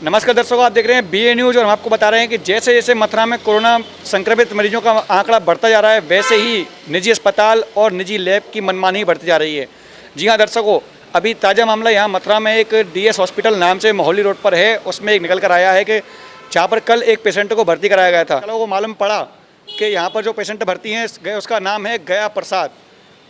नमस्कार दर्शकों, आप देख रहे हैं BA न्यूज़ और हम आपको बता रहे हैं कि जैसे जैसे मथुरा में कोरोना संक्रमित मरीजों का आंकड़ा बढ़ता जा रहा है, वैसे ही निजी अस्पताल और निजी लैब की मनमानी बढ़ती जा रही है। जी हां दर्शकों, अभी ताज़ा मामला यहाँ मथुरा में एक DS हॉस्पिटल नाम से मोहाली रोड पर है। उसमें एक निकल कर आया है कि जहाँ पर कल एक पेशेंट को भर्ती कराया गया था, वो मालूम पड़ा कि यहाँ पर जो पेशेंट भर्ती हैं उसका नाम है गया प्रसाद।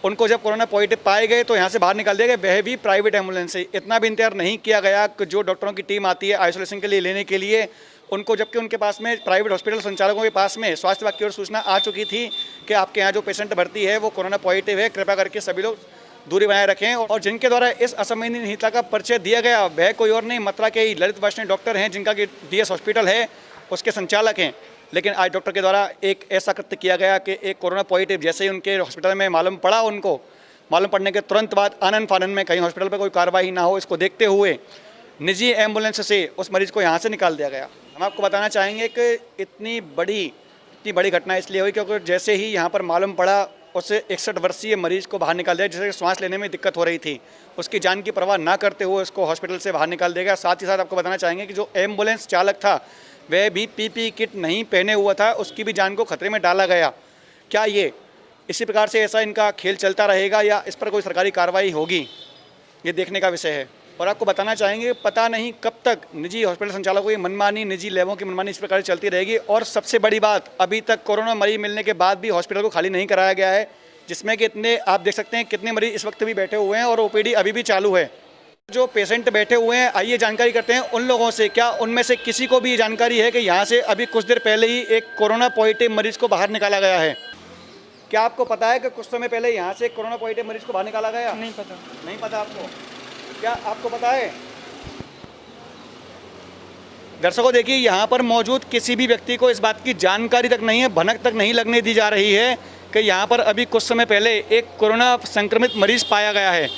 उनको जब कोरोना पॉजिटिव पाए गए तो यहाँ से बाहर निकाल दिया गया, वह भी प्राइवेट एम्बुलेंस से। इतना भी इंतजार नहीं किया गया कि जो डॉक्टरों की टीम आती है आइसोलेशन के लिए लेने के लिए उनको, जबकि उनके पास में प्राइवेट हॉस्पिटल संचालकों के पास में स्वास्थ्य विभाग की ओर सूचना आ चुकी थी कि आपके यहाँ जो पेशेंट भर्ती है वो कोरोना पॉजिटिव है, कृपया करके सभी लोग दूरी बनाए रखें। और जिनके द्वारा इस असंवेदनशीलता का परिचय दिया गया वह कोई और नहीं, मथुरा के ही ललित वैष्णव डॉक्टर हैं, जिनका कि DS हॉस्पिटल है, उसके संचालक हैं। लेकिन आज डॉक्टर के द्वारा एक ऐसा कृत्य किया गया कि एक कोरोना पॉजिटिव जैसे ही उनके हॉस्पिटल में मालूम पड़ा, उनको मालूम पड़ने के तुरंत बाद आनन फानन में कहीं हॉस्पिटल पर कोई कार्रवाई ना हो, इसको देखते हुए निजी एम्बुलेंस से उस मरीज को यहाँ से निकाल दिया गया। हम आपको बताना चाहेंगे कि इतनी बड़ी घटना इसलिए हुई क्योंकि जैसे ही यहाँ पर मालूम पड़ा उससे 61 वर्षीय मरीज को बाहर निकाल दिया, जिसे सांस लेने में दिक्कत हो रही थी। उसकी जान की परवाह ना करते हुए उसको हॉस्पिटल से बाहर निकाल दिया गया। साथ ही साथ आपको बताना चाहेंगे कि जो एम्बुलेंस चालक था वह भी PPE किट नहीं पहने हुआ था, उसकी भी जान को खतरे में डाला गया। क्या ये इसी प्रकार से ऐसा इनका खेल चलता रहेगा या इस पर कोई सरकारी कार्रवाई होगी, ये देखने का विषय है। और आपको बताना चाहेंगे पता नहीं कब तक निजी हॉस्पिटल संचालकों की मनमानी, निजी लैबों की मनमानी इस प्रकार चलती रहेगी। और सबसे बड़ी बात, अभी तक कोरोना मरीज मिलने के बाद भी हॉस्पिटल को खाली नहीं कराया गया है, जिसमें कि इतने आप देख सकते हैं कितने मरीज इस वक्त भी बैठे हुए हैं और OPD अभी भी चालू है। जो पेशेंट बैठे हुए हैं, आइए जानकारी करते हैं उन लोगों से, क्या उनमें से किसी को भी जानकारी है कि यहाँ से अभी कुछ देर पहले ही एक कोरोना पॉजिटिव मरीज को बाहर निकाला गया है? क्या आपको पता है कि कुछ समय पहले यहाँ से कोरोना पॉजिटिव मरीज को बाहर निकाला गया? नहीं पता। नहीं पता आपको? क्या आपको पता है? दर्शकों देखिए, यहाँ पर मौजूद किसी भी व्यक्ति को इस बात की जानकारी तक नहीं है, भनक तक नहीं लगने दी जा रही है कि यहाँ पर अभी कुछ समय पहले एक कोरोना संक्रमित मरीज पाया गया है।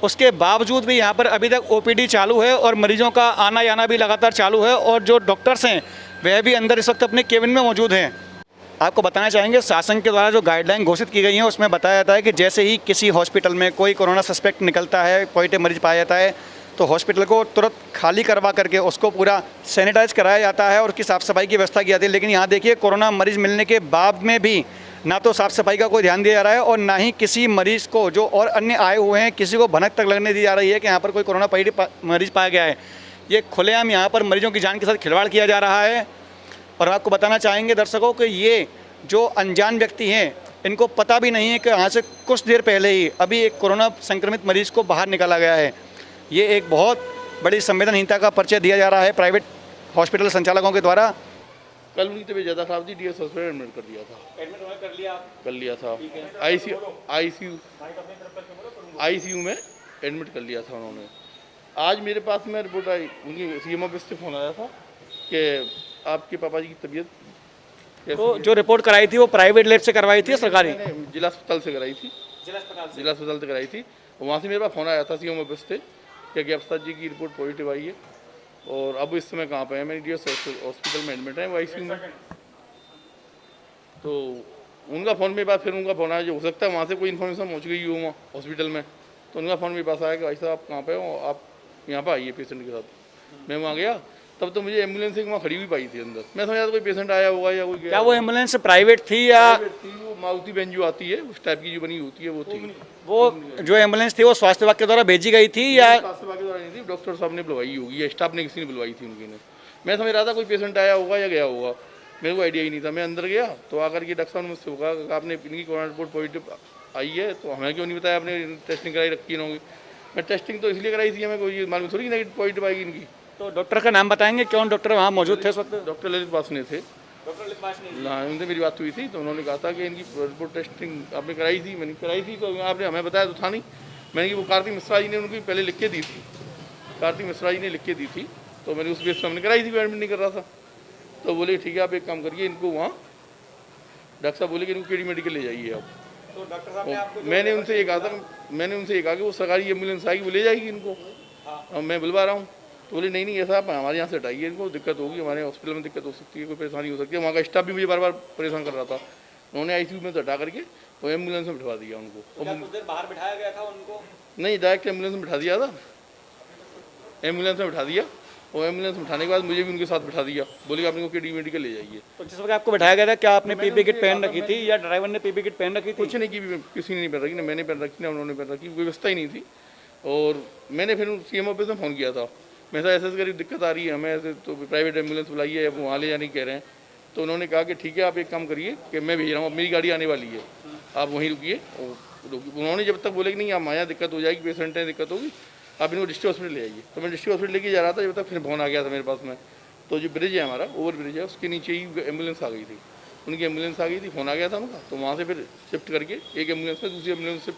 उसके बावजूद भी यहाँ पर अभी तक OPD चालू है और मरीजों का आना जाना भी लगातार चालू है और जो डॉक्टर्स हैं वह भी अंदर इस वक्त अपने केबिन में मौजूद हैं। आपको बताना चाहेंगे शासन के द्वारा जो गाइडलाइन घोषित की गई हैं उसमें बताया जाता है कि जैसे ही किसी हॉस्पिटल में कोई कोरोना सस्पेक्ट निकलता है, पॉजिटिव मरीज पाया जाता है, तो हॉस्पिटल को तुरंत खाली करवा करके उसको पूरा सैनिटाइज कराया जाता है और उसकी साफ़ सफाई की व्यवस्था की जाती है। लेकिन यहाँ देखिए, कोरोना मरीज मिलने के बाद में भी ना तो साफ़ सफाई का कोई ध्यान दिया जा रहा है और ना ही किसी मरीज को, जो और अन्य आए हुए हैं, किसी को भनक तक लगने दी जा रही है कि यहाँ पर कोई कोरोना पॉजिटिव मरीज पाया गया है। ये खुलेआम यहाँ पर मरीजों की जान के साथ खिलवाड़ किया जा रहा है। और आपको बताना चाहेंगे दर्शकों कि ये जो अनजान व्यक्ति हैं, इनको पता भी नहीं है कि यहाँ से कुछ देर पहले ही अभी एक कोरोना संक्रमित मरीज को बाहर निकाला गया है। ये एक बहुत बड़ी संवेदनहीनता का परिचय दिया जा रहा है प्राइवेट हॉस्पिटल संचालकों के द्वारा। कल उनकी तबीयत ज़्यादा खराब थी, DS हॉस्पिटल एडमिट कर दिया था। एडमिट कर लिया? कर लिया था। ICU में एडमिट कर लिया था उन्होंने। आज मेरे पास में रिपोर्ट आई, उनकी CM ऑफिस से फ़ोन आया था कि आपके पापा जी की तबीयत। तो जो रिपोर्ट कराई थी वो प्राइवेट लैब से करवाई थी या सरकारी? जिला अस्पताल से कराई थी। जिला अस्पताल से कराई थी। वहाँ से मेरे पास फ़ोन आया था CM ऑफिस से कि प्रसाद जी की रिपोर्ट पॉजिटिव आई है और अब इस समय कहाँ पे है? मेरी DS हॉस्पिटल में एडमिट है, वो ICU में। तो उनका फ़ोन मेरे पास, फिर उनका फ़ोन आया, जो हो सकता है वहाँ से कोई इन्फॉर्मेशन पहुँच गई हो वहाँ हॉस्पिटल में, तो उनका फ़ोन मेरे पास आया कि भाई साहब आप कहाँ पे हो, आप यहाँ पर आइए पेशेंट के साथ। मैं वहाँ गया, तब तो मुझे एम्बुलेंस एक वहाँ खड़ी हुई पाई थी अंदर। मैं समझा कोई पेशेंट आया होगा या कोई। क्या वो एम्बुलेंस प्राइवेट थी या? वो मारुति वैन जो आती है उस टाइप की जो बनी होती है वो थी। वो जो एम्बुलेंस थी वो स्वास्थ्य विभाग के द्वारा भेजी गई थी या? स्वास्थ्य विभाग के द्वारा नहीं थी, डॉक्टर साहब ने बुलवाई होगी या स्टाफ ने किसी ने बुलवाई थी उनकी ने। मैं समझ रहा था कोई पेशेंट आया होगा या गया होगा, मेरे को आइडिया ही नहीं था। मैं अंदर गया तो आकर के डॉक्टर साहब ने मुझसे कहा आपने इनकी कोरोना रिपोर्ट पॉजिटिव आई है, तो हमें क्यों नहीं बताया, आपने टेस्टिंग कराई रखी होगी। मैं टेस्टिंग तो इसलिए कराई थी, हमें कोई मालूम थोड़ी नहीं पॉजिटिव आएगी इनकी। तो डॉक्टर का नाम बताएंगे, कौन डॉक्टर वहाँ मौजूद थे उस वक्त? डॉक्टर ललित वासने थे। हाँ, उनसे मेरी बात हुई थी तो उन्होंने कहा था कि इनकी रिपोर्ट टेस्टिंग आपने कराई थी। मैंने कराई थी, तो आपने हमें बताया तो था नहीं। मैंने कि वो कार्तिक मिश्रा जी ने उनकी पहले लिख के दी थी, कार्तिक मिश्रा जी ने लिख के दी थी, तो मैंने उस बेस पर हमने कराई थी, वो एडमिट नहीं कर रहा था। तो बोले ठीक है आप एक काम करिए, इनको वहाँ डॉक्टर साहब बोले कि इनको KD मेडिकल ले जाइए आप। तो डॉक्टर साहब ने आपको मैंने उनसे ये कहा था, मैंने उनसे ये कहा कि वो सरकारी एम्बुलेंस आएगी वो ले जाएगी इनको, अब मैं बुलवा रहा हूँ। तो बोले नहीं ऐसा आप हमारे यहाँ से हटाइए, इनको दिक्कत होगी, हमारे हॉस्पिटल में दिक्कत हो सकती है, कोई परेशानी हो सकती है। वहाँ का स्टाफ भी मुझे बार बार परेशान कर रहा था। उन्होंने ICU में तो हटा करके वो एम्बुलेंस में बिठवा दिया उनको। कुछ देर बाहर बिठाया गया था उनको? नहीं, डायरेक्ट एम्बुलेंस में बिठा दिया था, एम्बुलेंस में बिठा दिया वो एम्बुलेंस में उठाने के बाद मुझे भी उनके साथ बिठा दिया, बोले कि आप इनको केडी मेडिकल ले जाइए। तो जिस वक्त आपको बैठाया गया था, क्या आपने पीपी किट पहन रखी थी या ड्राइवर ने पीपी किट पहन रखी थी? कुछ नहीं की, किसी ने नहीं पहन रखी, ना मैंने पहन रखी ना उन्होंने पहन रखी, कोई व्यवस्था ही नहीं थी। और मैंने फिर CM ऑफिस में फ़ोन किया था, मैं ऐसे करीब दिक्कत आ रही है हमें, ऐसे तो प्राइवेट एम्बुलेंस बुलाइए, अब वहाँ ले जाने कह रहे हैं। तो उन्होंने कहा कि ठीक है, आप एक काम करिए कि मैं भेज रहा हूँ, मेरी गाड़ी आने वाली है, आप वहीं रुकिए। उन्होंने जब तक बोले कि नहीं आप आया, दिक्कत हो जाएगी, पेशेंट है, दिक्कत होगी, आप इनको डिस्ट्रिक्ट हॉस्पिटल ले आइए। तो मैं डिस्ट्रिक्ट हॉस्पिटल लेके जा रहा था, जब तक फिर फोन आ गया था मेरे पास में। तो जो ब्रिज है हमारा, ओवर ब्रिज है, उसके नीचे ही एम्बुलेंस आ गई थी, उनकी एम्बुलेंस आ गई थी, फ़ोन आ गया था उनका। तो वहाँ से फिर शिफ्ट करके एक एम्बुलेंस में दूसरी एम्बुलेंस शिफ्ट